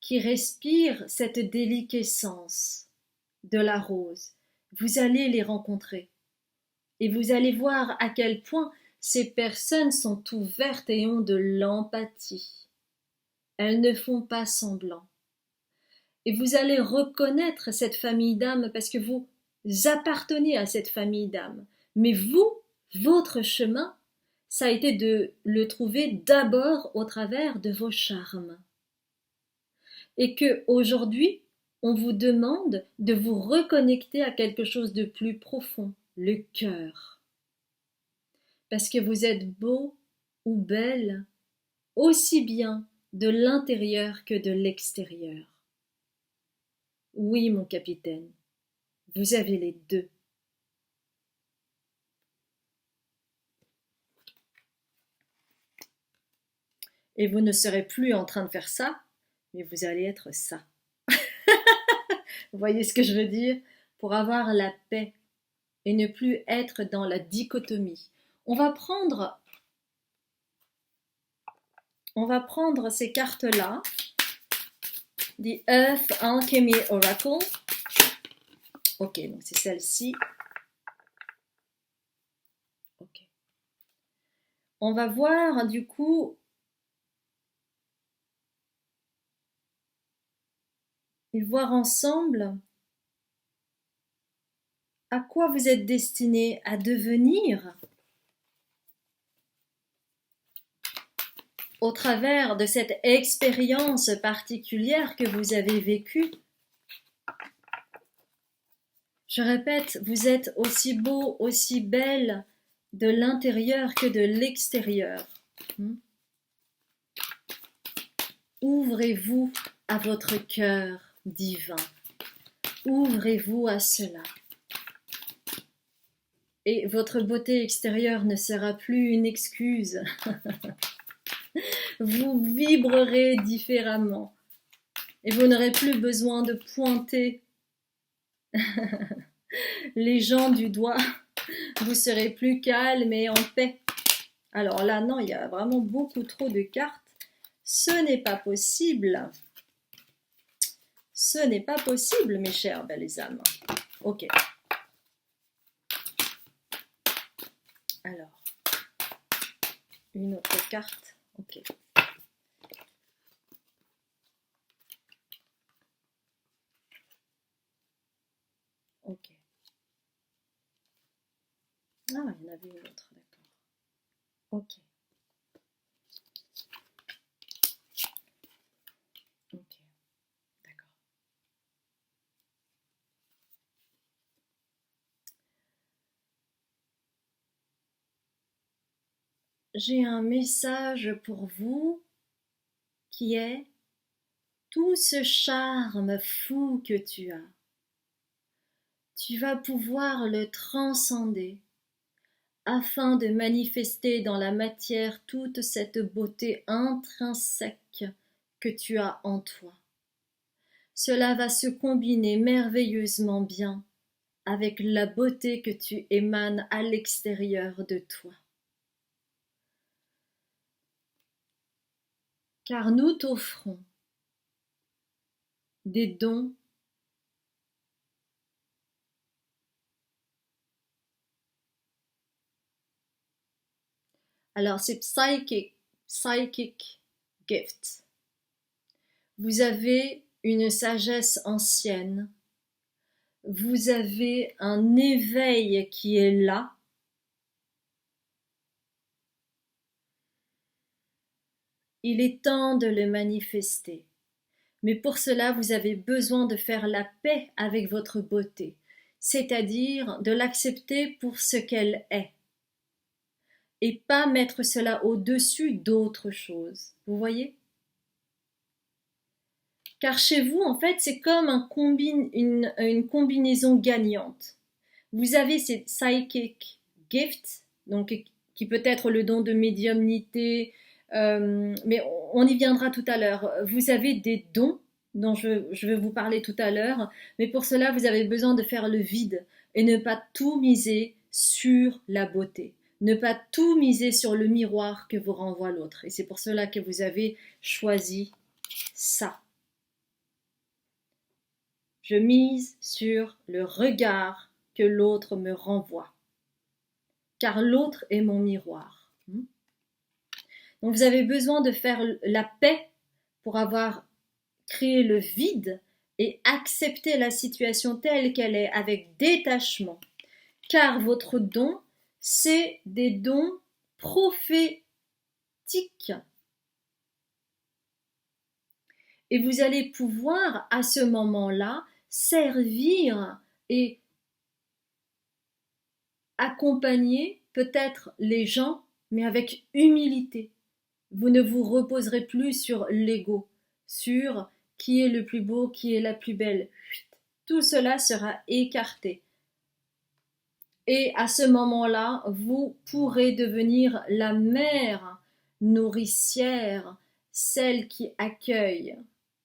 qui respire cette déliquescence de la rose. Vous allez les rencontrer et vous allez voir à quel point ces personnes sont ouvertes et ont de l'empathie. Elles ne font pas semblant. Et vous allez reconnaître cette famille d'âme parce que vous appartenez à cette famille d'âme. Mais vous, votre chemin, ça a été de le trouver d'abord au travers de vos charmes. Et que aujourd'hui, on vous demande de vous reconnecter à quelque chose de plus profond, le cœur. Parce que vous êtes beau ou belle, aussi bien de l'intérieur que de l'extérieur. Oui, mon capitaine, vous avez les deux. Et vous ne serez plus en train de faire ça, mais vous allez être ça. Vous voyez ce que je veux dire? Pour avoir la paix et ne plus être dans la dichotomie. On va prendre ces cartes-là, The Earth Alchemy Oracle. Ok, donc c'est celle-ci. Ok. On va voir du coup et voir ensemble à quoi vous êtes destiné à devenir au travers de cette expérience particulière que vous avez vécue. Je répète, vous êtes aussi beau, aussi belle de l'intérieur que de l'extérieur. Ouvrez-vous à votre cœur divin. Ouvrez-vous à cela. Et votre beauté extérieure ne sera plus une excuse. Vous vibrerez différemment. Et vous n'aurez plus besoin de pointer les gens du doigt. Vous serez plus calme et en paix. Alors là, non, il y a vraiment beaucoup trop de cartes. Ce n'est pas possible. Ce n'est pas possible, mes chères belles âmes. Ok. Alors, une autre carte. Ok. Ok. Ah, il y en avait une autre, d'accord. Ok. Ok. D'accord. J'ai un message pour vous qui est tout ce charme fou que tu as. Tu vas pouvoir le transcender afin de manifester dans la matière toute cette beauté intrinsèque que tu as en toi. Cela va se combiner merveilleusement bien avec la beauté que tu émanes à l'extérieur de toi. Car nous t'offrons des dons alors c'est psychic gift. Vous avez une sagesse ancienne, vous avez un éveil qui est là, Il est temps de le manifester. Mais pour cela, vous avez besoin de faire la paix avec votre beauté, c'est-à-dire de l'accepter pour ce qu'elle est, et pas mettre cela au-dessus d'autres choses. Vous voyez? Car chez vous, en fait, c'est comme une combinaison gagnante. Vous avez ces psychic gifts, donc qui peut être le don de médiumnité, mais on y viendra tout à l'heure. Vous avez des dons dont je vais vous parler tout à l'heure, mais pour cela, vous avez besoin de faire le vide et ne pas tout miser sur la beauté, ne pas tout miser sur le miroir que vous renvoie l'autre. Et c'est pour cela que vous avez choisi ça. Je mise sur le regard que l'autre me renvoie, car l'autre est mon miroir. Donc vous avez besoin de faire la paix pour avoir créé le vide et accepter la situation telle qu'elle est avec détachement, car votre don, c'est des dons prophétiques. Et vous allez pouvoir à ce moment-là servir et accompagner peut-être les gens, mais avec humilité. Vous ne vous reposerez plus sur l'ego, sur qui est le plus beau, qui est la plus belle. Tout cela sera écarté. Et à ce moment-là, vous pourrez devenir la mère nourricière, celle qui accueille.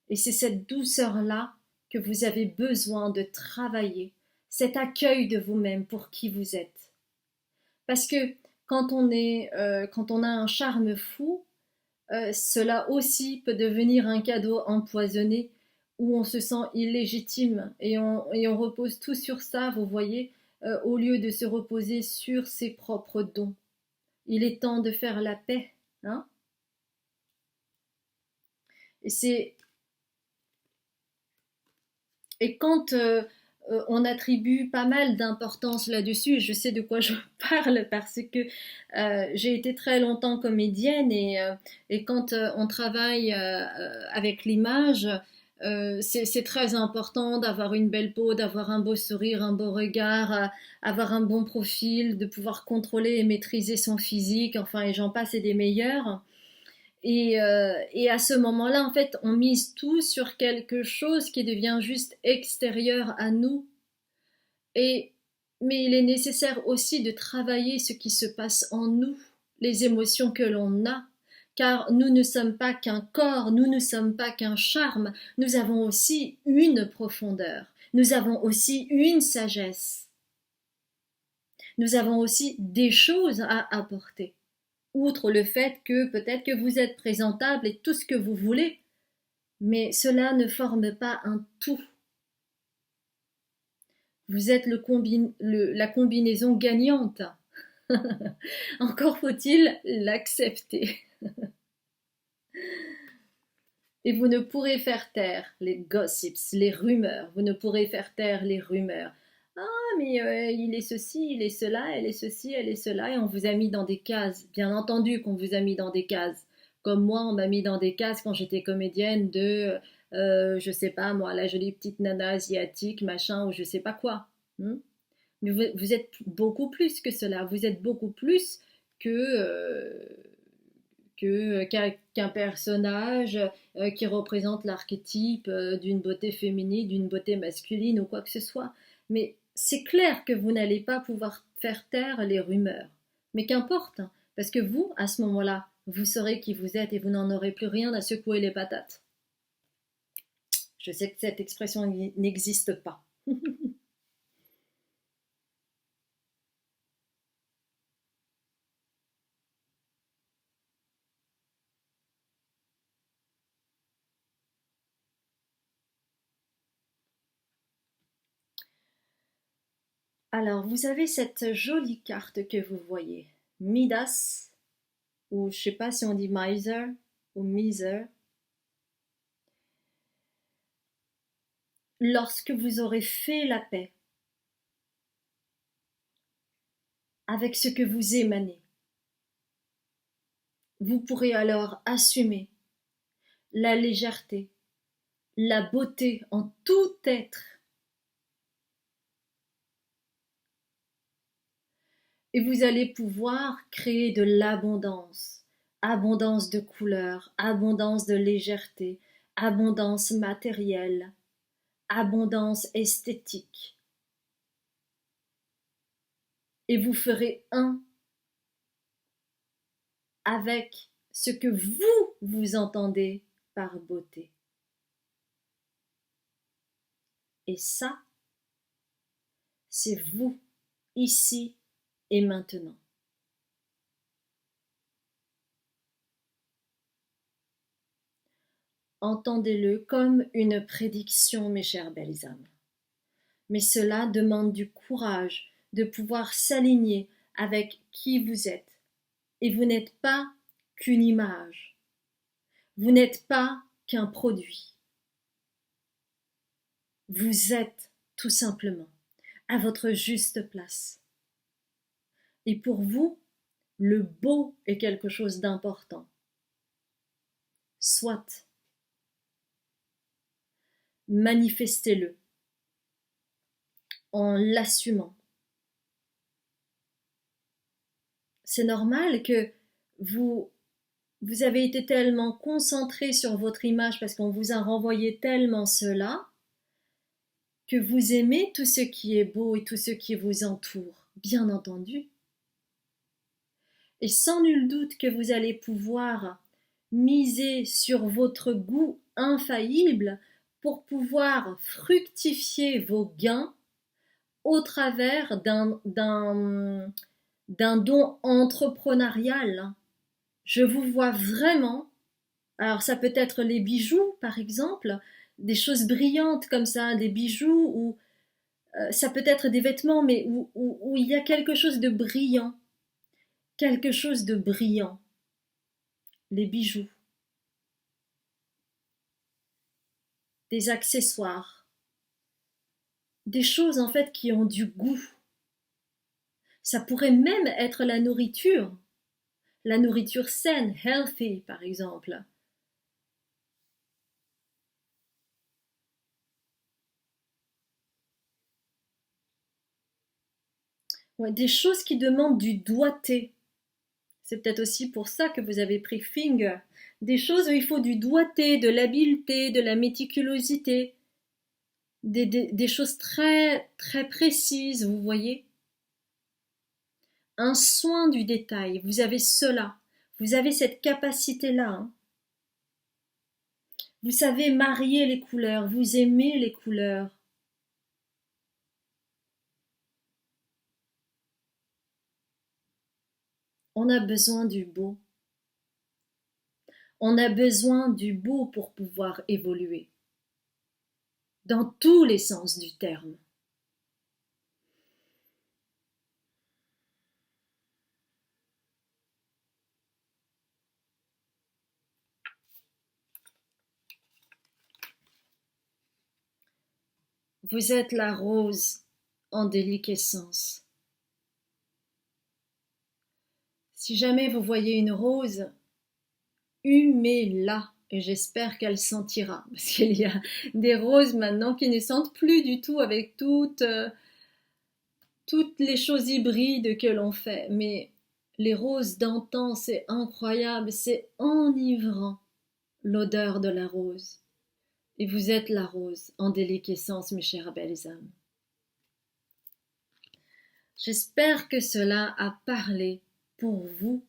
Et c'est cette douceur-là que vous avez besoin de travailler, cet accueil de vous-même pour qui vous êtes. Parce que quand on a un charme fou, cela aussi peut devenir un cadeau empoisonné où on se sent illégitime et on repose tout sur ça, vous voyez, au lieu de se reposer sur ses propres dons. Il est temps de faire la paix, hein? Et quand on attribue pas mal d'importance là-dessus, je sais de quoi je parle parce que j'ai été très longtemps comédienne et quand on travaille avec l'image, c'est très important d'avoir une belle peau, d'avoir un beau sourire, un beau regard, avoir un bon profil, de pouvoir contrôler et maîtriser son physique, enfin et j'en passe et des meilleurs. Et à ce moment-là, en fait, on mise tout sur quelque chose qui devient juste extérieur à nous. Et, mais il est nécessaire aussi de travailler ce qui se passe en nous, les émotions que l'on a. Car nous ne sommes pas qu'un corps, nous ne sommes pas qu'un charme, nous avons aussi une profondeur, nous avons aussi une sagesse, nous avons aussi des choses à apporter. Outre le fait que peut-être que vous êtes présentable et tout ce que vous voulez, mais cela ne forme pas un tout. Vous êtes la combinaison gagnante. Encore faut-il l'accepter. Et vous ne pourrez faire taire les gossips, les rumeurs. Vous ne pourrez faire taire les rumeurs. Ah, mais il est ceci, il est cela, elle est ceci, elle est cela, et on vous a mis dans des cases. Bien entendu qu'on vous a mis dans des cases. Comme moi, on m'a mis dans des cases quand j'étais comédienne de, je sais pas moi, la jolie petite nana asiatique, machin, ou je sais pas quoi. Mais vous êtes beaucoup plus que cela. Vous êtes beaucoup plus que qu'un personnage qui représente l'archétype d'une beauté féminine, d'une beauté masculine ou quoi que ce soit. Mais c'est clair que vous n'allez pas pouvoir faire taire les rumeurs. Mais qu'importe, hein, parce que vous, à ce moment-là, vous saurez qui vous êtes et vous n'en aurez plus rien à secouer les patates. Je sais que cette expression n'existe pas. Alors, vous avez cette jolie carte que vous voyez, Midas, ou je sais pas si on dit miser ou miser. Lorsque vous aurez fait la paix avec ce que vous émanez, Vous pourrez alors assumer la légèreté, la beauté en tout être. Et vous allez pouvoir créer de l'abondance, abondance de couleurs, abondance de légèreté, abondance matérielle, abondance esthétique. Et vous ferez un avec ce que vous entendez par beauté. Et ça, c'est vous, ici et maintenant. Entendez-le comme une prédiction, mes chères belles âmes. Mais cela demande du courage de pouvoir s'aligner avec qui vous êtes. Et vous n'êtes pas qu'une image. Vous n'êtes pas qu'un produit. Vous êtes tout simplement à votre juste place. Et pour vous, le beau est quelque chose d'important. Soit, manifestez-le en l'assumant. C'est normal que vous avez été tellement concentré sur votre image parce qu'on vous a renvoyé tellement cela que vous aimez tout ce qui est beau et tout ce qui vous entoure, bien entendu. Et sans nul doute que vous allez pouvoir miser sur votre goût infaillible pour pouvoir fructifier vos gains au travers d'un don entrepreneurial. Je vous vois vraiment, alors ça peut être les bijoux par exemple, des choses brillantes comme ça, des bijoux, ou ça peut être des vêtements, mais où il y a quelque chose de brillant. Quelque chose de brillant. Les bijoux. Des accessoires. Des choses en fait qui ont du goût. Ça pourrait même être la nourriture. La nourriture saine, healthy par exemple. Ouais, des choses qui demandent du doigté. C'est peut-être aussi pour ça que vous avez pris finger. Des choses où il faut du doigté, de l'habileté, de la méticulosité. Des choses très, très précises, vous voyez. Un soin du détail. Vous avez cela. Vous avez cette capacité-là. Hein. Vous savez marier les couleurs. Vous aimez les couleurs. On a besoin du beau. On a besoin du beau pour pouvoir évoluer. Dans tous les sens du terme. Vous êtes la rose en déliquescence. Si jamais vous voyez une rose, humez-la et j'espère qu'elle sentira. Parce qu'il y a des roses maintenant qui ne sentent plus du tout avec toutes les choses hybrides que l'on fait. Mais les roses d'antan, c'est incroyable, c'est enivrant, l'odeur de la rose. Et vous êtes la rose en déliquescence, mes chères belles âmes. J'espère que cela a parlé pour vous.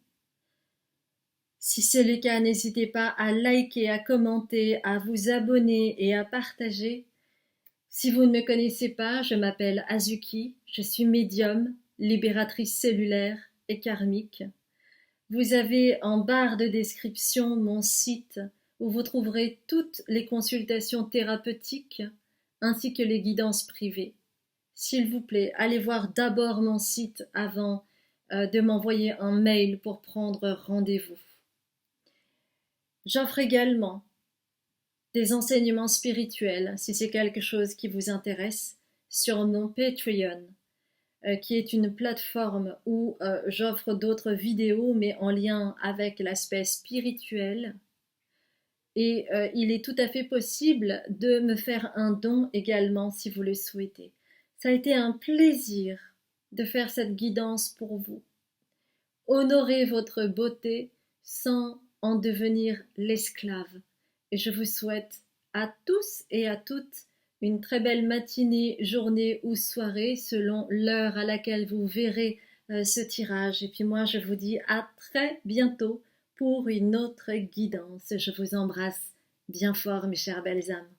Si c'est le cas, n'hésitez pas à liker, à commenter, à vous abonner et à partager. Si vous ne me connaissez pas, je m'appelle Azuki, je suis médium, libératrice cellulaire et karmique. Vous avez en barre de description mon site où vous trouverez toutes les consultations thérapeutiques ainsi que les guidances privées. S'il vous plaît, allez voir d'abord mon site avant de m'envoyer un mail pour prendre rendez-vous. J'offre également des enseignements spirituels si c'est quelque chose qui vous intéresse sur mon Patreon. qui est une plateforme où j'offre d'autres vidéos, mais en lien avec l'aspect spirituel. Et il est tout à fait possible de me faire un don également si vous le souhaitez. Ça a été un plaisir de faire cette guidance pour vous. Honorez votre beauté sans en devenir l'esclave. Et je vous souhaite à tous et à toutes une très belle matinée, journée ou soirée selon l'heure à laquelle vous verrez ce tirage. Et puis moi, je vous dis à très bientôt pour une autre guidance. Je vous embrasse bien fort, mes chères belles âmes.